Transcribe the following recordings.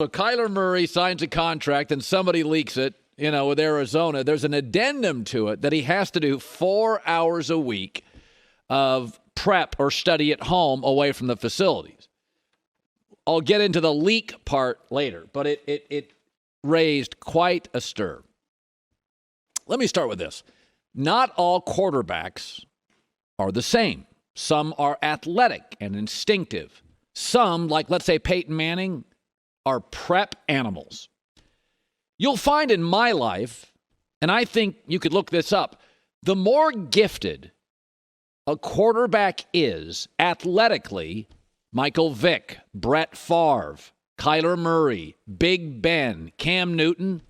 So Kyler Murray signs a contract and somebody leaks it, with Arizona. There's an addendum to it that he has to do 4 hours a week of prep or study at home away from the facilities. I'll get into the leak part later, but it raised quite a stir. Let me start with this. Not all quarterbacks are the same. Some are athletic and instinctive. Some, like let's say Peyton Manning, are prep animals. You'll find in my life, and I think you could look this up, the more gifted a quarterback is athletically, Michael Vick, Brett Favre, Kyler Murray, Big Ben, Cam Newton,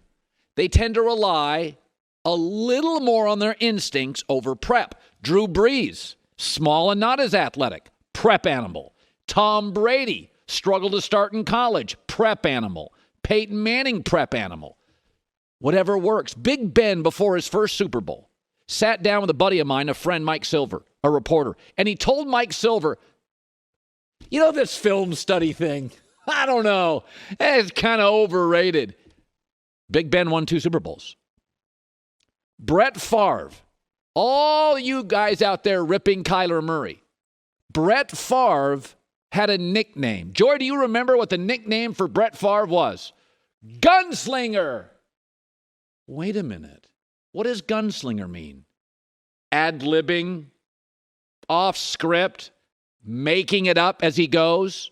they tend to rely a little more on their instincts over prep. Drew Brees, small and not as athletic, prep animal. Tom Brady, struggled to start in college, prep animal. Peyton Manning, prep animal. Whatever works. Big Ben, before his first Super Bowl, sat down with a buddy of mine, a friend, Mike Silver, a reporter, and he told Mike Silver, this film study thing, I don't know, it's kind of overrated. Big Ben won 2 Super Bowls. Brett Favre, all you guys out there ripping Kyler Murray, Brett Favre had a nickname. Joy, do you remember what the nickname for Brett Favre was? Gunslinger. Wait a minute. What does gunslinger mean? Ad-libbing, off script, making it up as he goes?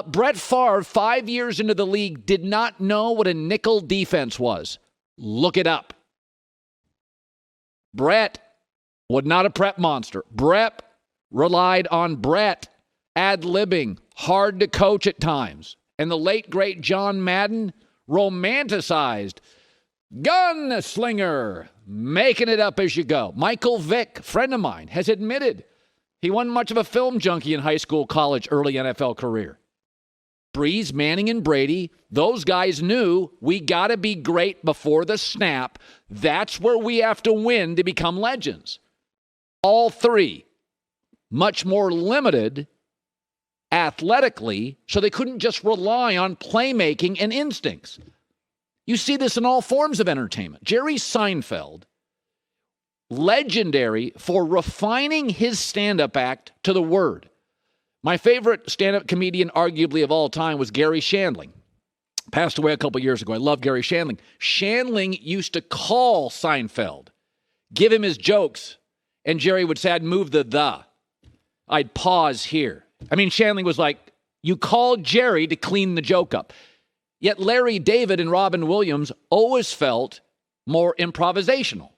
Brett Favre, 5 years into the league, did not know what a nickel defense was. Look it up. Brett was not a prep monster. Brett relied on Brett. Ad-libbing, hard to coach at times. And the late, great John Madden romanticized gunslinger, making it up as you go. Michael Vick, friend of mine, has admitted he wasn't much of a film junkie in high school, college, early NFL career. Brees, Manning, and Brady, those guys knew we got to be great before the snap. That's where we have to win to become legends. All three, much more limited athletically, so they couldn't just rely on playmaking and instincts. You see this in all forms of entertainment. Jerry Seinfeld, legendary for refining his stand-up act to the word. My favorite stand-up comedian, arguably of all time, was Gary Shandling. Passed away a couple years ago. I love Gary Shandling. Shandling used to call Seinfeld, give him his jokes, and Jerry would say, I'd move the. I'd pause here. Shandling was like, you called Jerry to clean the joke up. Yet Larry David and Robin Williams always felt more improvisational.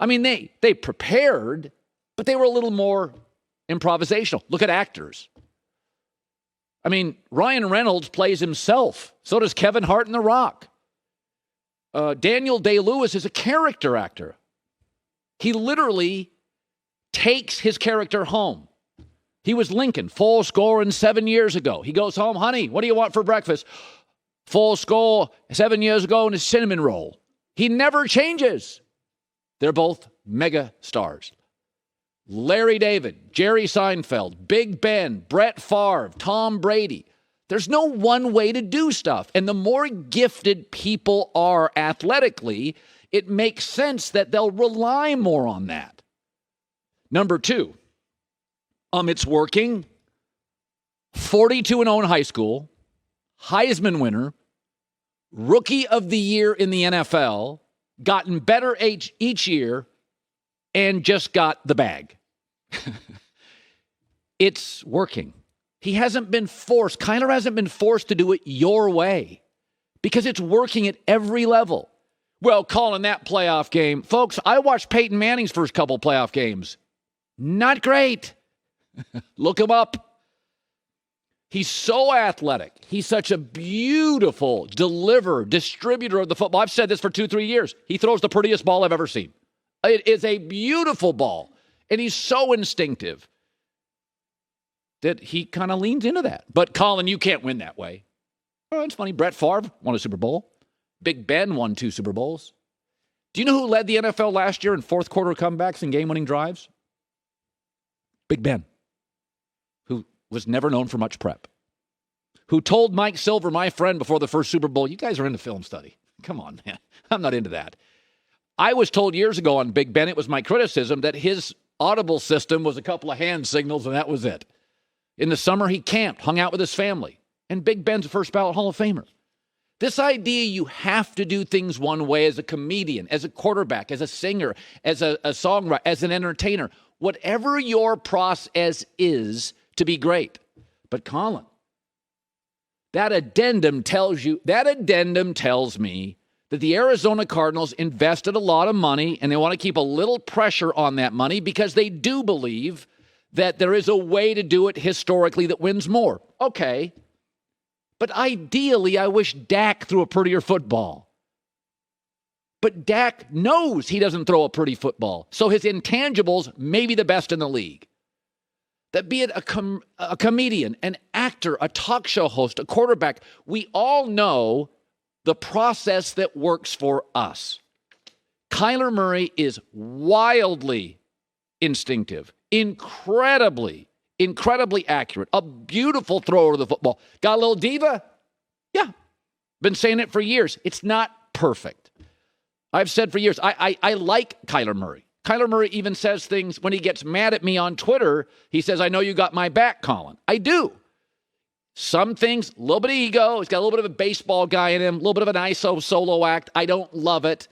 They prepared, but they were a little more improvisational. Look at actors. Ryan Reynolds plays himself. So does Kevin Hart in The Rock. Daniel Day-Lewis is a character actor. He literally takes his character home. He was Lincoln, full score 7 years ago. He goes home, honey, what do you want for breakfast? Full score 7 years ago in a cinnamon roll. He never changes. They're both mega stars. Larry David, Jerry Seinfeld, Big Ben, Brett Favre, Tom Brady. There's no one way to do stuff. And the more gifted people are athletically, it makes sense that they'll rely more on that. Number two, it's working. 42-0 in high school, Heisman winner, rookie of the year in the NFL, gotten better each year, and just got the bag. It's working. He hasn't been forced. Kyler hasn't been forced to do it your way because it's working at every level. Well, calling that playoff game. Folks, I watched Peyton Manning's first couple playoff games. Not great. Look him up. He's so athletic. He's such a beautiful distributor of the football. I've said this for 2-3 years. He throws the prettiest ball I've ever seen. It is a beautiful ball. And he's so instinctive that he kind of leans into that. But Colin, you can't win that way. Oh, it's funny. Brett Favre won a Super Bowl. Big Ben won 2 Super Bowls. Do you know who led the NFL last year in fourth quarter comebacks and game-winning drives? Big Ben, who was never known for much prep. who told Mike Silver, my friend, before the first Super Bowl, you guys are into film study. Come on, man. I'm not into that. I was told years ago on Big Ben, it was my criticism, that his audible system was a couple of hand signals, and that was it. In the summer, he camped, hung out with his family. And Big Ben's a first ballot Hall of Famer. This idea you have to do things one way as a comedian, as a quarterback, as a singer, as a songwriter, as an entertainer, whatever your process is to be great. But Colin, that addendum tells me that the Arizona Cardinals invested a lot of money and they want to keep a little pressure on that money because they do believe that there is a way to do it historically that wins more. Okay. But ideally, I wish Dak threw a prettier football. But Dak knows he doesn't throw a pretty football. So his intangibles may be the best in the league. That be it a comedian, an actor, a talk show host, a quarterback, we all know the process that works for us. Kyler Murray is wildly instinctive, incredibly accurate, a beautiful thrower of the football. Got a little diva? Yeah. Been saying it for years. It's not perfect. I've said for years, I like Kyler Murray. Kyler Murray even says things when he gets mad at me on Twitter. He says, I know you got my back, Colin. I do. Some things, a little bit of ego. He's got a little bit of a baseball guy in him, a little bit of an ISO solo act. I don't love it.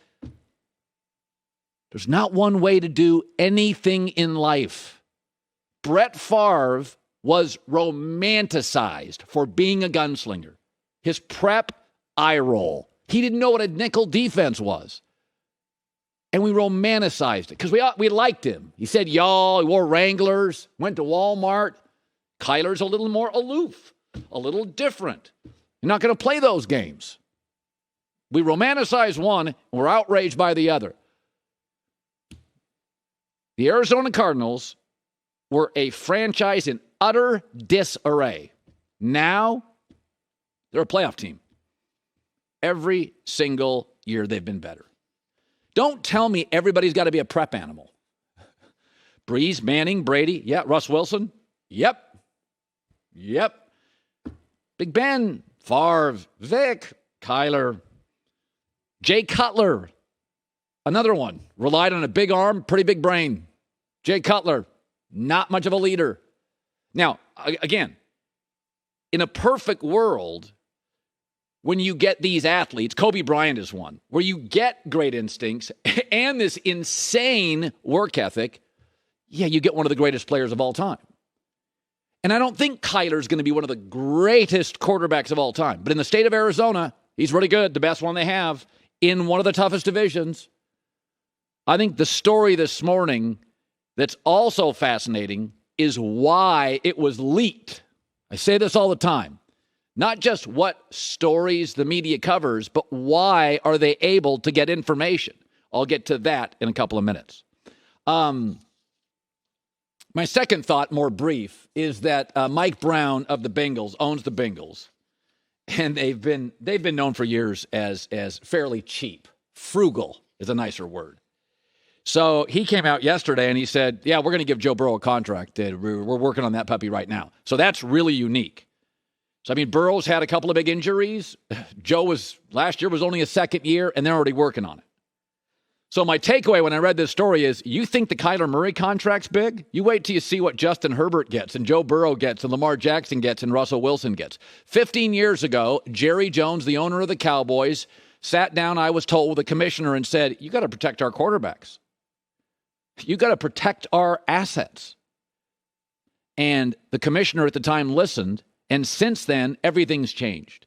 There's not one way to do anything in life. Brett Favre was romanticized for being a gunslinger. His prep, eye roll. He didn't know what a nickel defense was. And we romanticized it because we liked him. He said y'all, he wore Wranglers, went to Walmart. Kyler's a little more aloof, a little different. You're not going to play those games. We romanticize one, and we're outraged by the other. The Arizona Cardinals were a franchise in utter disarray. Now, they're a playoff team. Every single year they've been better. Don't tell me everybody's got to be a prep animal. Breeze, Manning, Brady, yeah, Russ Wilson, yep. Big Ben, Favre, Vic, Kyler, Jay Cutler, another one, relied on a big arm, pretty big brain. Jay Cutler, not much of a leader. Now, again, in a perfect world, when you get these athletes, Kobe Bryant is one, where you get great instincts and this insane work ethic, yeah, you get one of the greatest players of all time. And I don't think Kyler's going to be one of the greatest quarterbacks of all time. But in the state of Arizona, he's really good, the best one they have, in one of the toughest divisions. I think the story this morning that's also fascinating is why it was leaked. I say this all the time. Not just what stories the media covers, but why are they able to get information? I'll get to that in a couple of minutes. My second thought, more brief, is that Mike Brown of the Bengals owns the Bengals, and they've been known for years as fairly cheap. Frugal is a nicer word. So he came out yesterday and he said, yeah, we're going to give Joe Burrow a contract. We're working on that puppy right now. So that's really unique. So, I mean, Burrow's had a couple of big injuries. Last year was only his second year, and they're already working on it. So my takeaway when I read this story is, you think the Kyler Murray contract's big? You wait till you see what Justin Herbert gets, and Joe Burrow gets, and Lamar Jackson gets, and Russell Wilson gets. 15 years ago, Jerry Jones, the owner of the Cowboys, sat down, I was told, with the commissioner and said, you got to protect our quarterbacks. You got to protect our assets. And the commissioner at the time listened, and since then, everything's changed.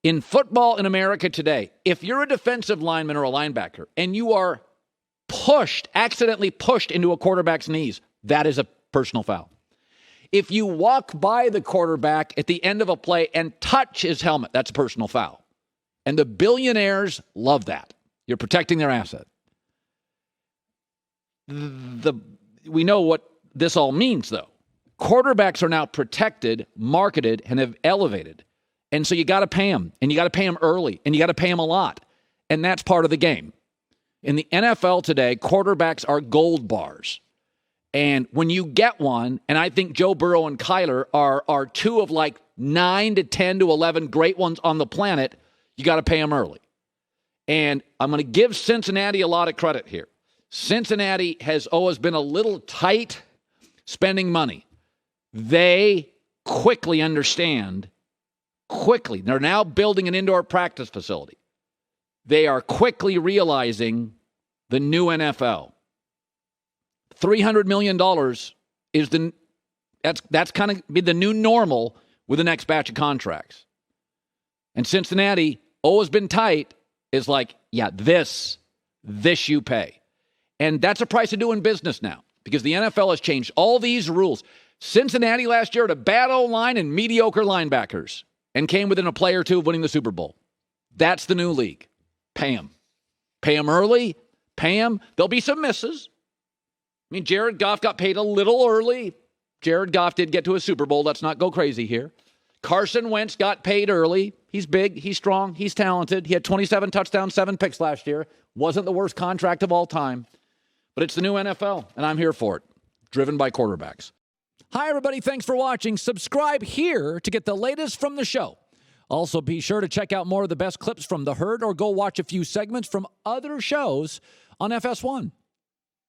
In football in America today, if you're a defensive lineman or a linebacker and you are accidentally pushed into a quarterback's knees, that is a personal foul. If you walk by the quarterback at the end of a play and touch his helmet, that's a personal foul. And the billionaires love that. You're protecting their asset. We know what this all means, though. Quarterbacks are now protected, marketed, and have elevated. And so you got to pay them, and you got to pay them early, and you got to pay them a lot. And that's part of the game. In the NFL today, quarterbacks are gold bars. And when you get one, and I think Joe Burrow and Kyler are two of like 9 to 10 to 11 great ones on the planet, you got to pay them early. And I'm going to give Cincinnati a lot of credit here. Cincinnati has always been a little tight spending money. They quickly understand, they're now building an indoor practice facility. They are quickly realizing the new NFL. $300 million is that's kind of be the new normal with the next batch of contracts. And Cincinnati, always been tight, is like, yeah, this you pay. And that's a price of doing business now because the NFL has changed all these rules. Cincinnati last year had a bad O-line and mediocre linebackers and came within a play or two of winning the Super Bowl. That's the new league. Pay them. Pay them early. Pay them. There'll be some misses. I mean, Jared Goff got paid a little early. Jared Goff did get to a Super Bowl. Let's not go crazy here. Carson Wentz got paid early. He's big. He's strong. He's talented. He had 27 touchdowns, 7 picks last year. Wasn't the worst contract of all time. But it's the new NFL, and I'm here for it. Driven by quarterbacks. Hi, everybody. Thanks for watching. Subscribe here to get the latest from the show. Also, be sure to check out more of the best clips from The Herd or go watch a few segments from other shows on FS1.